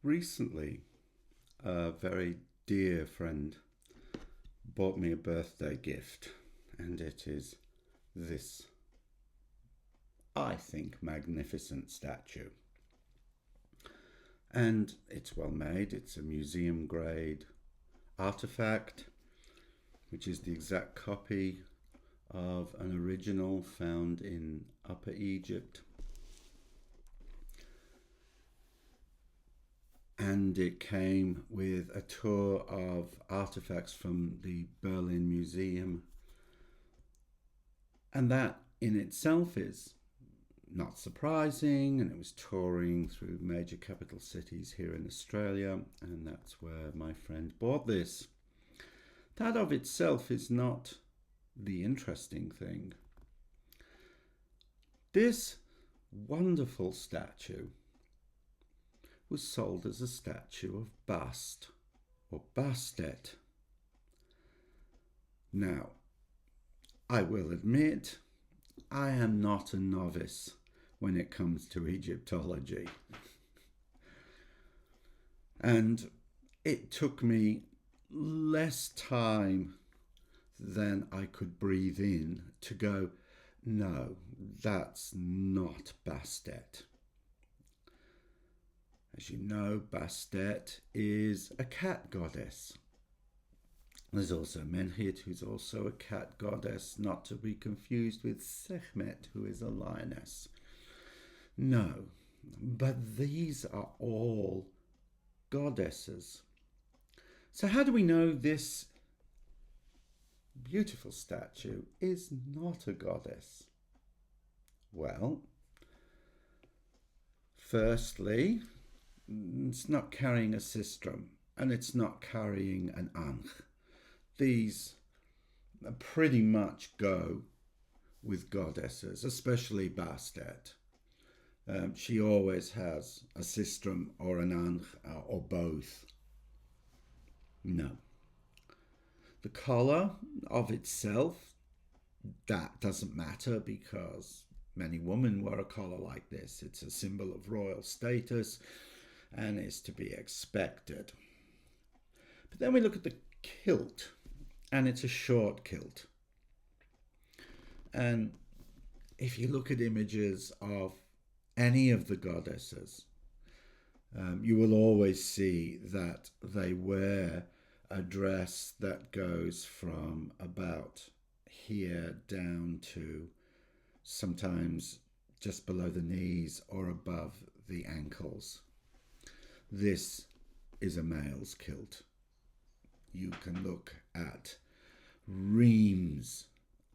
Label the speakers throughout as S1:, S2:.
S1: Recently, a very dear friend bought me a birthday gift, and it is this, I think, magnificent statue. And it's well made, it's a museum grade artifact, which is the exact copy of an original found in Upper Egypt. And it came with a tour of artifacts from the Berlin Museum. And that in itself is not surprising, and it was touring through major capital cities here in Australia, and that's where my friend bought this. That of itself is not the interesting thing. This wonderful statue was sold as a statue of Bast or Bastet. Now, I will admit, I am not a novice when it comes to Egyptology. And it took me less time than I could breathe in to go, no, that's not Bastet. As you know, Bastet is a cat goddess. There's also Menhit, who's also a cat goddess, not to be confused with Sekhmet, who is a lioness. No, but these are all goddesses. So how do we know this beautiful statue is not a goddess? Well, firstly, it's not carrying a sistrum, and it's not carrying an ankh. These pretty much go with goddesses, especially Bastet. She always has a sistrum or an ankh or both. No. The collar of itself, that doesn't matter because many women wear a collar like this. It's a symbol of royal status and is to be expected. But then we look at the kilt, and it's a short kilt. And if you look at images of any of the goddesses, you will always see that they wear a dress that goes from about here down to sometimes just below the knees or above the ankles. This is a male's kilt. You can look at reams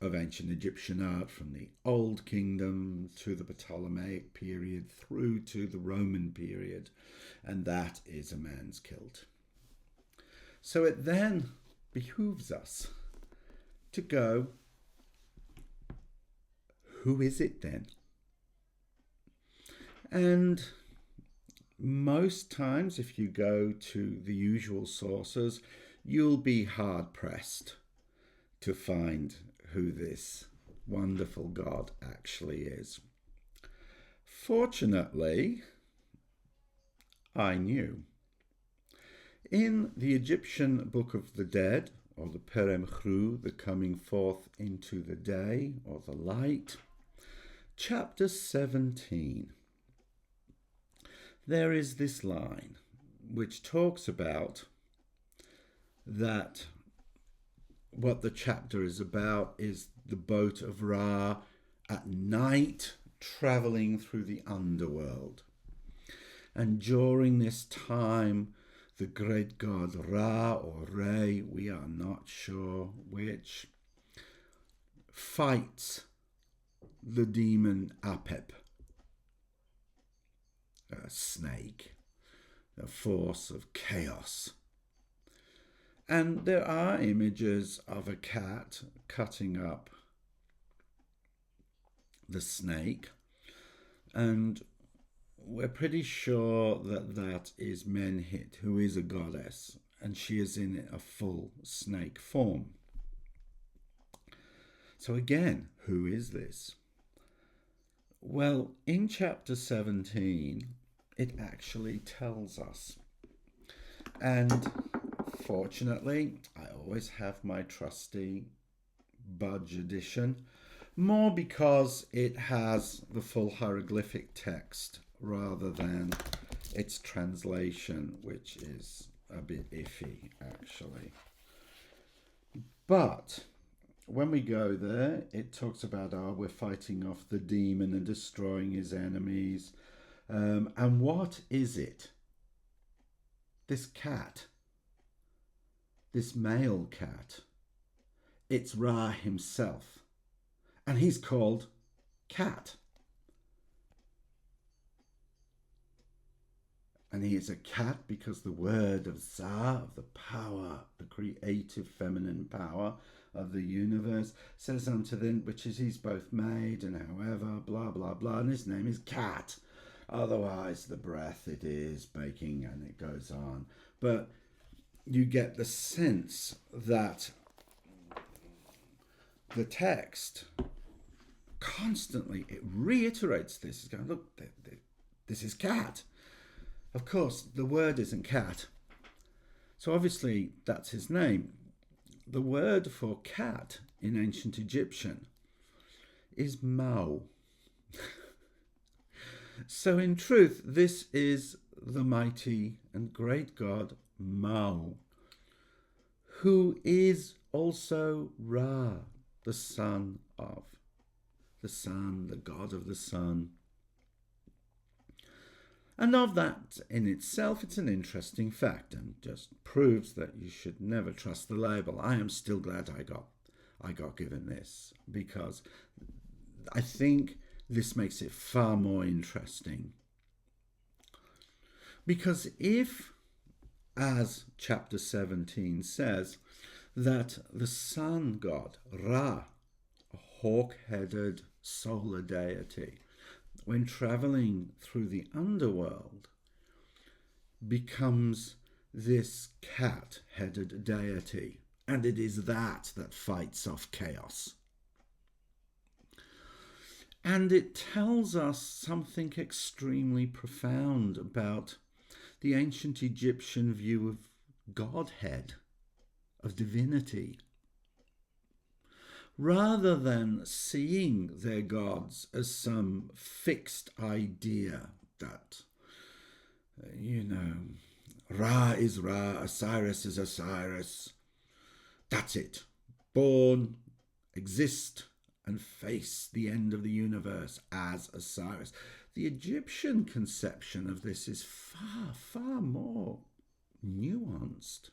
S1: of ancient Egyptian art from the Old Kingdom to the Ptolemaic period through to the Roman period, and that is a man's kilt. So it then behooves us to go, who is it then? And most times, if you go to the usual sources, you'll be hard-pressed to find who this wonderful god actually is. Fortunately, I knew. In the Egyptian Book of the Dead, or the Peremchru, the coming forth into the day, or the light, chapter 17, there is this line which talks about that what the chapter is about is the boat of Ra at night traveling through the underworld. And during this time, the great god Ra or Re, we are not sure which, fights the demon Apep, a snake, a force of chaos. And there are images of a cat cutting up the snake, and we're pretty sure that that is Menhit, who is a goddess, and she is in a full snake form. So again, who is this? Well, in chapter 17, it actually tells us. And fortunately, I always have my trusty Budge edition, more because it has the full hieroglyphic text rather than its translation, which is a bit iffy actually. But when we go there, it talks about we're fighting off the demon and destroying his enemies. And what is it? This cat, this male cat, it's Ra himself, and he's called Cat. And he is a cat because the word of Za, of the power, the creative feminine power of the universe, says unto them, which is he's both made and however, blah, blah, blah, and his name is Cat. Otherwise, the breath it is baking, and it goes on. But you get the sense that the text constantly, it reiterates this. It's going, look, this is Cat. Of course, the word isn't cat. So obviously, that's his name. The word for cat in ancient Egyptian is Mao. So in truth, this is the mighty and great god Mao, who is also Ra, the son of the sun, the god of the sun. And of that in itself, it's an interesting fact and just proves that you should never trust the label. I am still glad I got given this, because I think this makes it far more interesting. Because if, as chapter 17 says, that the sun god, Ra, a hawk-headed solar deity, when traveling through the underworld, becomes this cat-headed deity, and it is that fights off chaos. And it tells us something extremely profound about the ancient Egyptian view of Godhead, of divinity. Rather than seeing their gods as some fixed idea that, Ra is Ra, Osiris is Osiris, that's it, born, exist, and face the end of the universe as Osiris. The Egyptian conception of this is far, far more nuanced.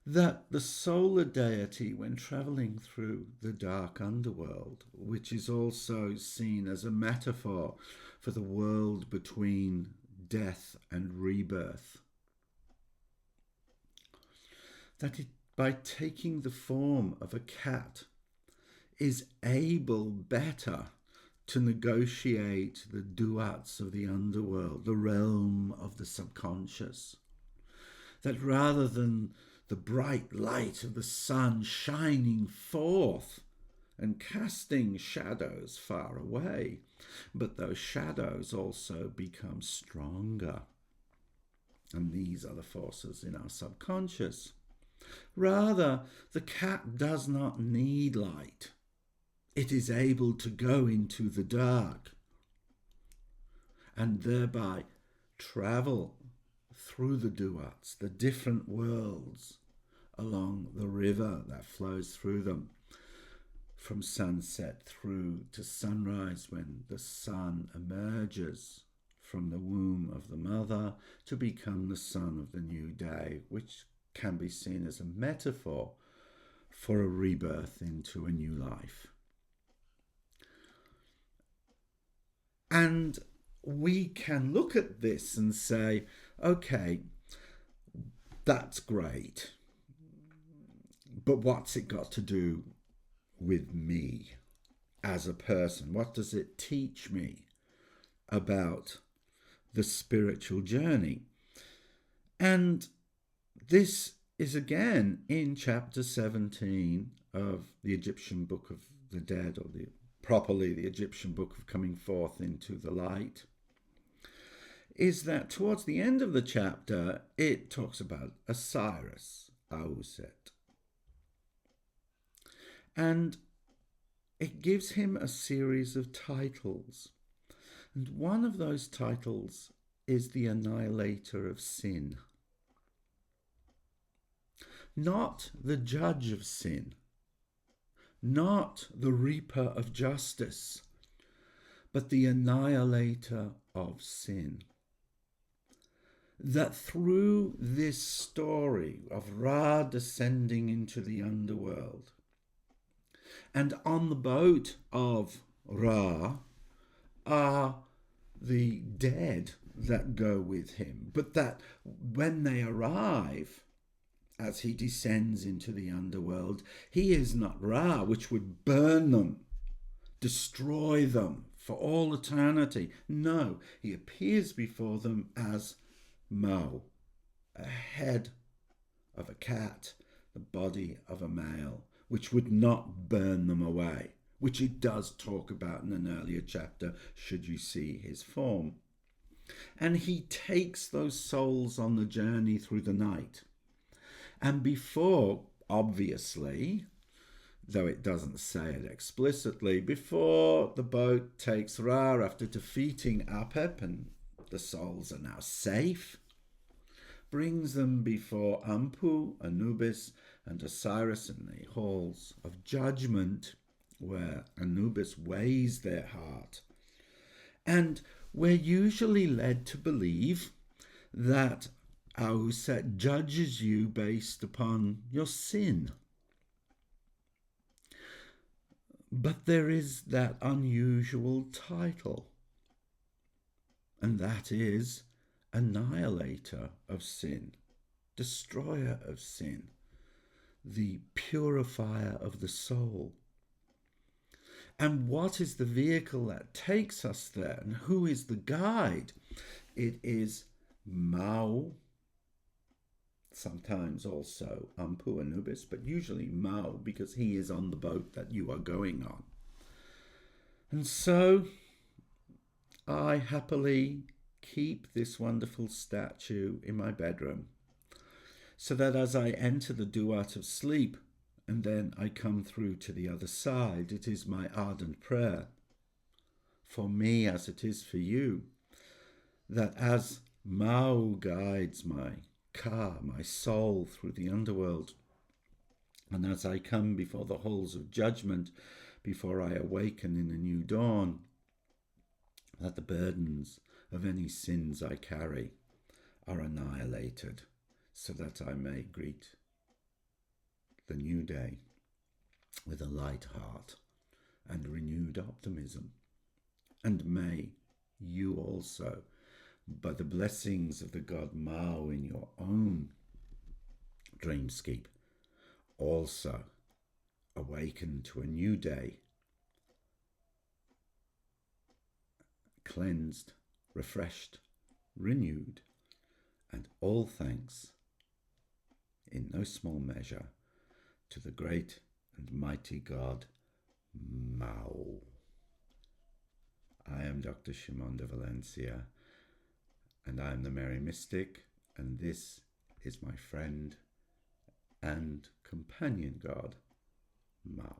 S1: That the solar deity, when travelling through the dark underworld, which is also seen as a metaphor for the world between death and rebirth, that it, by taking the form of a cat, is able better to negotiate the duats of the underworld, the realm of the subconscious. That rather than the bright light of the sun shining forth and casting shadows far away, but those shadows also become stronger. And these are the forces in our subconscious. Rather, the cat does not need light. It is able to go into the dark and thereby travel through the duats, the different worlds, along the river that flows through them, from sunset through to sunrise, when the sun emerges from the womb of the mother to become the sun of the new day, which can be seen as a metaphor for a rebirth into a new life. And we can look at this and say, okay, that's great, but what's it got to do with me as a person? What does it teach me about the spiritual journey? And this is again in chapter 17 of the Egyptian Book of the Dead, or properly the Egyptian Book of Coming Forth into the Light. is that towards the end of the chapter, it talks about Osiris, Auset. And it gives him a series of titles. And one of those titles is the annihilator of sin. Not the judge of sin, not the reaper of justice, but the annihilator of sin. That through this story of Ra descending into the underworld, and on the boat of Ra are the dead that go with him, but that when they arrive, as he descends into the underworld, he is not Ra, which would burn them, destroy them for all eternity. No, he appears before them as Mo, a head of a cat, the body of a male, which would not burn them away, which it does talk about in an earlier chapter, should you see his form. And he takes those souls on the journey through the night. And before, obviously, though it doesn't say it explicitly, before the boat takes Ra after defeating Apep, and the souls are now safe, brings them before Ampu, Anubis, and Osiris in the halls of judgment, where Anubis weighs their heart. And we're usually led to believe that Auset judges you based upon your sin. But there is that unusual title, and that is annihilator of sin, destroyer of sin, the purifier of the soul. And what is the vehicle that takes us there, and who is the guide? It is Mao, sometimes also Ampu Anubis, but usually Mao, because he is on the boat that you are going on. And so I happily keep this wonderful statue in my bedroom, so that as I enter the duat of sleep, and then I come through to the other side, it is my ardent prayer for me, as it is for you, that as Mao guides my my soul through the underworld, and as I come before the halls of judgment, before I awaken in a new dawn, that the burdens of any sins I carry are annihilated, so that I may greet the new day with a light heart and renewed optimism. And may you also, by the blessings of the god Mao in your own dreamscape, also awaken to a new day, cleansed, refreshed, renewed, and all thanks, in no small measure, to the great and mighty God Mao. I am Dr. Shimon de Valencia, and I am the Merry Mystic, and this is my friend and companion god, Mao.